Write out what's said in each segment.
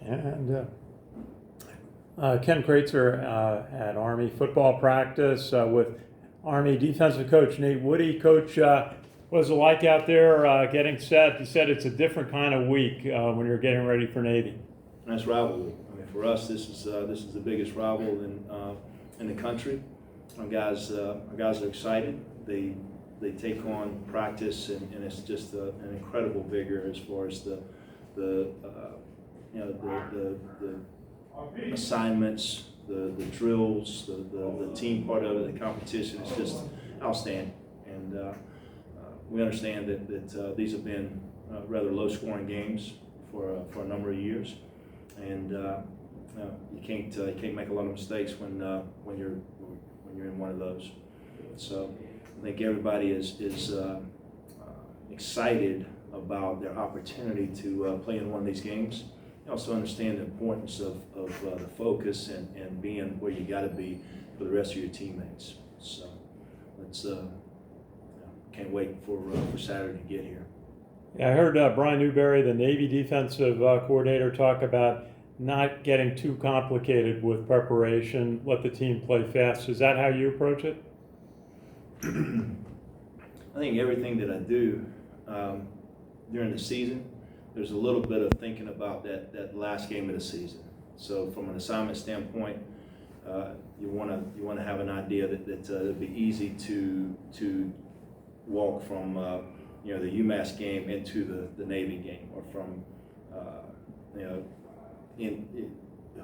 And Ken Kraetzer at Army football practice with Army defensive coach Nate Woody. Coach, what was it like out there getting set? You said it's a different kind of week when you're getting ready for Navy. That's rivalry. I mean, for us, this is the biggest rival in the country. Our guys are excited. They take on practice, and it's just an incredible vigor as far as the assignments, the drills, the team part of it, the competition. It's just outstanding, and we understand that these have been rather low-scoring games for a number of years, and you can't make a lot of mistakes when you're in one of those. So I think everybody is excited about their opportunity to play in one of these games. You also understand the importance of the focus and being where you got to be for the rest of your teammates. So let's can't wait for Saturday to get here. Yeah, I heard Brian Newberry, the Navy defensive coordinator, talk about not getting too complicated with preparation, let the team play fast. Is that how you approach it? I think everything that I do during the season, there's a little bit of thinking about that last game of the season. So from an assignment standpoint, you want to have an idea that it'll be easy to walk from the UMass game into the Navy game, or from in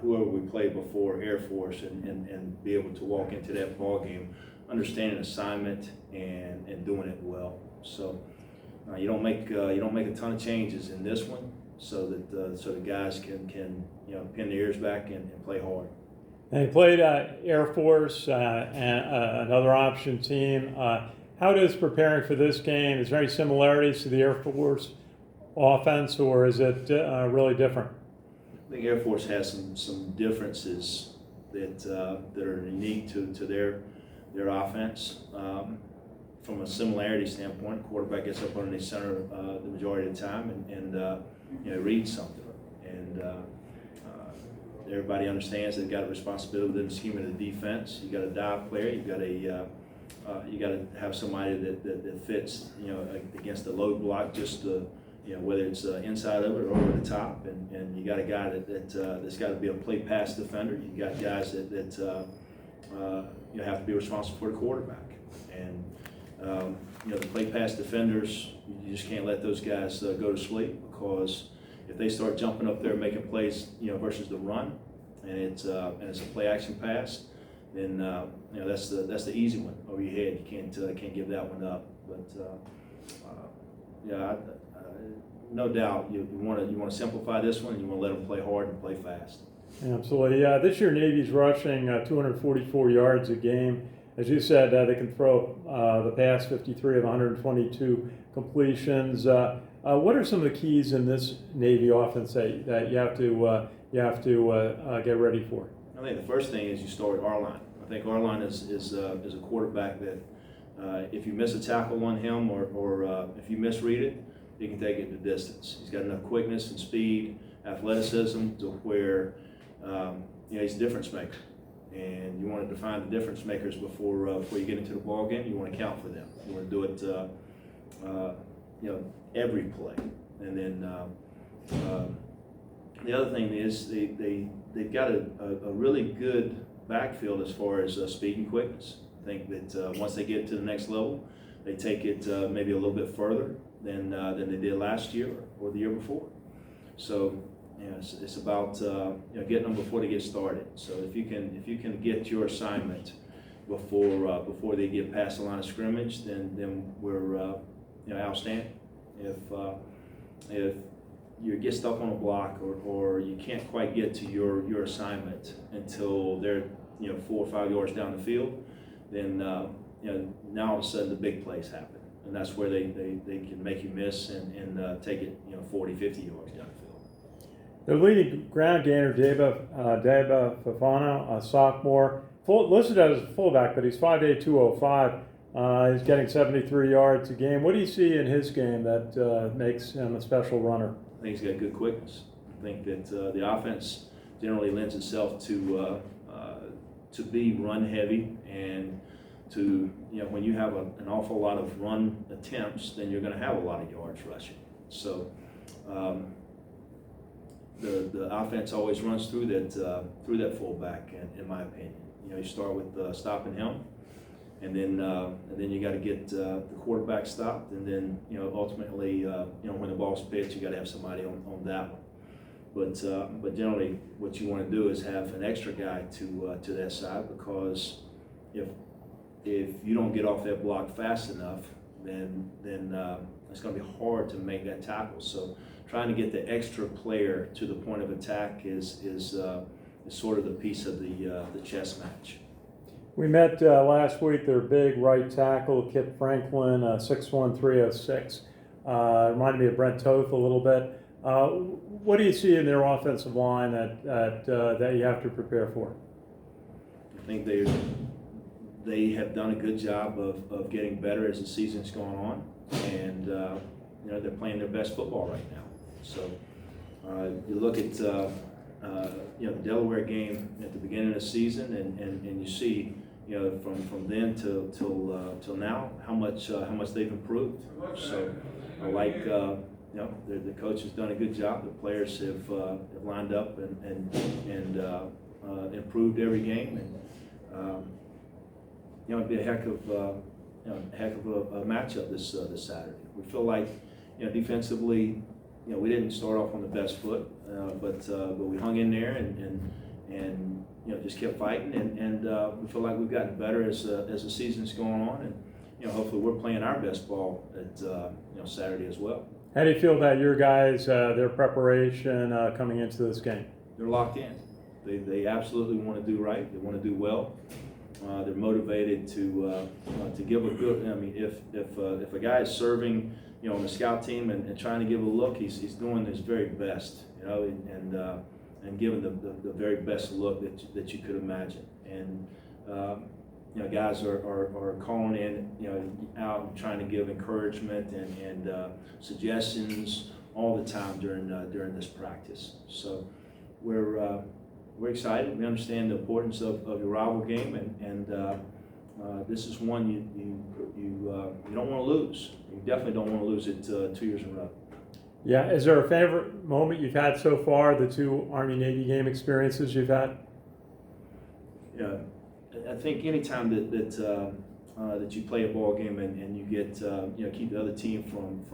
whoever we played before, Air Force, and be able to walk into that ball game understanding assignment and doing it well. So you don't make a ton of changes in this one, so that the guys can pin their ears back and play hard. And you played Air Force and another option team. How does preparing for this game, is there any similarities to the Air Force offense, or is it really different? I think Air Force has some differences that are unique to their offense. From a similarity standpoint, quarterback gets up underneath center the majority of the time and reads something. And everybody understands they've got a responsibility within the scheme of the defense. You got a dive player. You got to have somebody that fits against the load block, just whether it's inside of it or over the top. And you got a guy that's got to be a play pass defender. You got guys that have to be responsible for the quarterback. And the play pass defenders, you just can't let those guys go to sleep, because if they start jumping up there making plays, versus the run, and it's a play action pass, then that's the easy one over your head. You can't give that one up. But no doubt you want to simplify this one, and you want to let them play hard and play fast. Absolutely. Yeah, this year Navy's rushing 244 yards a game. As you said, they can throw the pass 53 of 122 completions. What are some of the keys in this Navy offense that you have to get ready for? I think the first thing is you start with R-line. I think R-line is a quarterback that if you miss a tackle on him, or if you misread it, he can take it the distance. He's got enough quickness and speed, athleticism to where he's a difference maker. And you want to define the difference makers before you get into the ball game. You want to count for them. You want to do it every play. And then the other thing is they've got a really good backfield as far as speed and quickness. I think that once they get to the next level, they take it maybe a little bit further than they did last year or the year before. So it's about getting them before they get started. So if you can get your assignment before they get past the line of scrimmage, then we're outstanding. If you get stuck on a block, or you can't quite get to your assignment until they're 4 or 5 yards down the field, then now all of a sudden the big plays happen, and that's where they can make you miss and take it 40, 50 yards down the field. The leading ground gainer, Deba Fafana, a sophomore, listed as a fullback, but he's 5'8", 205. He's getting 73 yards a game. What do you see in his game that makes him a special runner? I think he's got good quickness. I think that the offense generally lends itself to be run heavy, and to, when you have an awful lot of run attempts, then you're going to have a lot of yards rushing. So the offense always runs through that fullback, in my opinion. You start with stopping him, and then you got to get the quarterback stopped, and then ultimately when the ball's pitched, you got to have somebody on that one. But generally, what you want to do is have an extra guy to that side, because if you don't get off that block fast enough, then it's going to be hard to make that tackle. So trying to get the extra player to the point of attack is sort of the piece of the chess match. We met last week, their big right tackle, Kip Franklin, 6'1", 306. Reminded me of Brent Toth a little bit. What do you see in their offensive line that you have to prepare for? I think they have done a good job of getting better as the season's gone on, and they're playing their best football right now. So you look at the Delaware game at the beginning of the season, and you see from then till now how much they've improved. So I like the coach has done a good job. The players have lined up and improved every game, and it'd be a heck of a matchup this Saturday. We feel like defensively, we didn't start off on the best foot, but we hung in there and just kept fighting, and we feel like we've gotten better as the season's going on, and hopefully we're playing our best ball at Saturday as well. How do you feel about your guys, their preparation coming into this game? They're locked in. They absolutely want to do right. They want to do well. They're motivated to give a good. I mean, if a guy is serving, on the scout team and trying to give a look, he's doing his very best, and giving the very best look that you could imagine. And guys are calling in, out and trying to give encouragement and suggestions all the time during this practice. So we're excited. We understand the importance of your rival game, and this is one you don't want to lose. You definitely don't want to lose it 2 years in a row. Yeah. Is there a favorite moment you've had so far? The two Army-Navy game experiences you've had? Yeah, I think anytime that you play a ball game and you get keep the other team from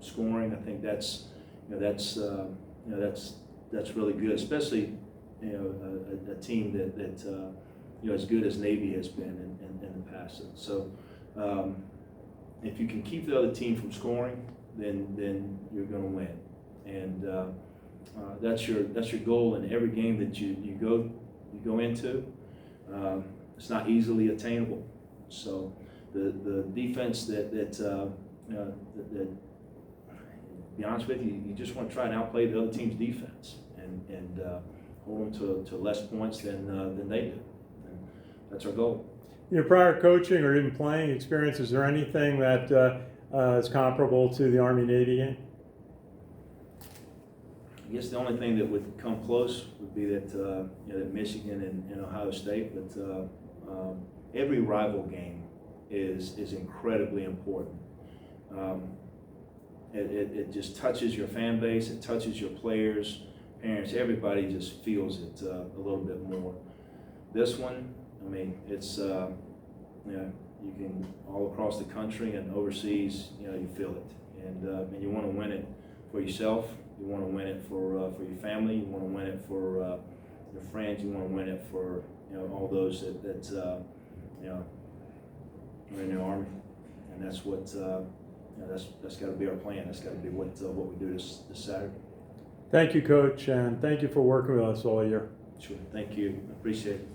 scoring, I think that's really good, especially a team that as good as Navy has been in the past. So if you can keep the other team from scoring, then you're going to win, and that's your goal in every game that you go into. It's not easily attainable. So the defense that be honest with you, you just want to try and outplay the other team's defense and hold them to less points than they do. And that's our goal. Your prior coaching or even playing experience, is there anything that is comparable to the Army-Navy game? I guess the only thing that would come close would be that that Michigan and Ohio State, but every rival game is incredibly important. It just touches your fan base, it touches your players, parents, everybody just feels it a little bit more. This one, I mean, it's you can all across the country and overseas, you feel it, and you want to win it for yourself. You want to win it for your family. You want to win it for your friends. You want to win it for all those that are in the Army, and that's what that's got to be our plan. That's got to be what we do this Saturday. Thank you, Coach, and thank you for working with us all year. Sure. Thank you. I appreciate it.